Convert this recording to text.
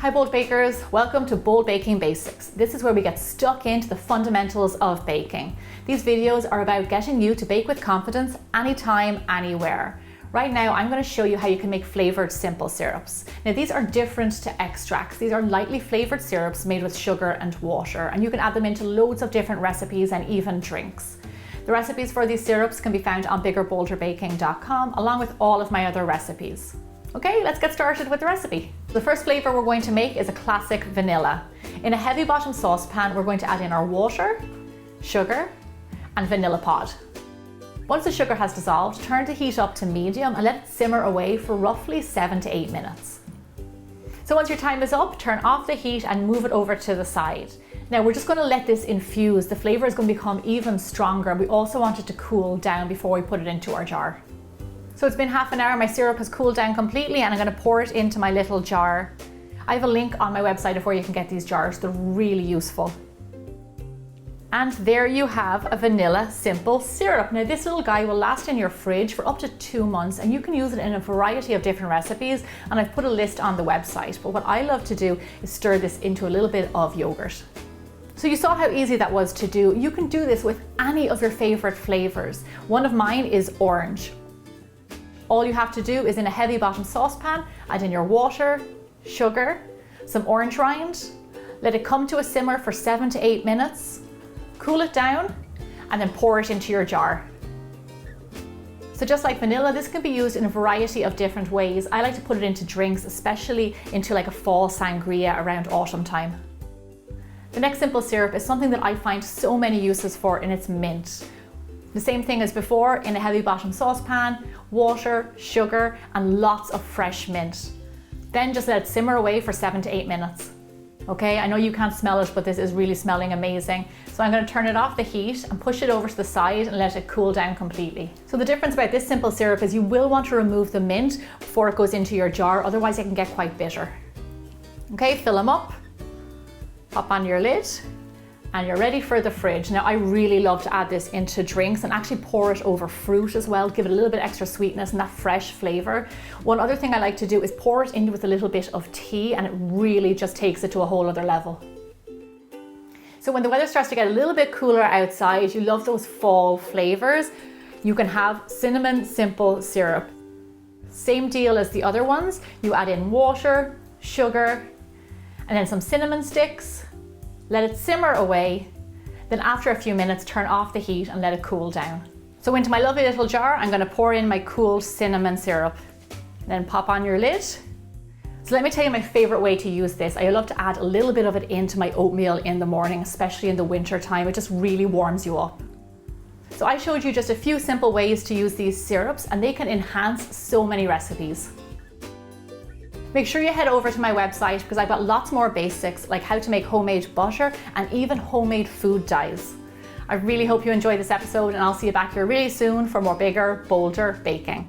Hi Bold Bakers, welcome to Bold Baking Basics. This is where we get stuck into the fundamentals of baking. These videos are about getting you to bake with confidence anytime, anywhere. Right now I'm going to show you how you can make flavored simple syrups. Now these are different to extracts. These are lightly flavored syrups made with sugar and water, and you can add them into loads of different recipes and even drinks. The recipes for these syrups can be found on biggerbolderbaking.com along with all of my other recipes. Okay, let's get started with the recipe. The first flavor we're going to make is a classic vanilla. In a heavy bottom saucepan, we're going to add in our water, sugar, and vanilla pod. Once the sugar has dissolved, turn the heat up to medium and let it simmer away for roughly 7 to 8 minutes. So once your time is up, turn off the heat and move it over to the side. Now we're just going to let this infuse. The flavor is going to become even stronger. We also want it to cool down before we put it into our jar. So it's been half an hour, my syrup has cooled down completely, and I'm going to pour it into my little jar. I have a link on my website of where you can get these jars. They're really useful. And there you have a vanilla simple syrup. Now this little guy will last in your fridge for up to 2 months, and you can use it in a variety of different recipes, and I've put a list on the website. But what I love to do is stir this into a little bit of yogurt. So you saw how easy that was to do. You can do this with any of your favorite flavors. One of mine is orange. All you have to do is in a heavy bottom saucepan, add in your water, sugar, some orange rind, let it come to a simmer for 7 to 8 minutes, cool it down, and then pour it into your jar. So just like vanilla, this can be used in a variety of different ways. I like to put it into drinks, especially into like a fall sangria around autumn time. The next simple syrup is something that I find so many uses for, and it's mint. The same thing as before, in a heavy bottom saucepan, water, sugar, and lots of fresh mint. Then just let it simmer away for 7 to 8 minutes. Okay, I know you can't smell it, but this is really smelling amazing. So I'm going to turn it off the heat and push it over to the side and let it cool down completely. So the difference about this simple syrup is you will want to remove the mint before it goes into your jar, otherwise it can get quite bitter. Okay, fill them up, pop on your lid, and you're ready for the fridge. Now I really love to add this into drinks and actually pour it over fruit as well, give it a little bit extra sweetness and that fresh flavor. One other thing I like to do is pour it in with a little bit of tea, and it really just takes it to a whole other level. So when the weather starts to get a little bit cooler outside, you love those fall flavors, you can have cinnamon simple syrup. Same deal as the other ones. You add in water, sugar, and then some cinnamon sticks. Let it simmer away, then after a few minutes turn off the heat and let it cool down. So into my lovely little jar, I'm going to pour in my cooled cinnamon syrup. Then pop on your lid. So let me tell you my favorite way to use this. I love to add a little bit of it into my oatmeal in the morning, especially in the winter time. It just really warms you up. So I showed you just a few simple ways to use these syrups, and they can enhance so many recipes. Make sure you head over to my website because I've got lots more basics like how to make homemade butter and even homemade food dyes. I really hope you enjoyed this episode, and I'll see you back here really soon for more bigger, bolder baking.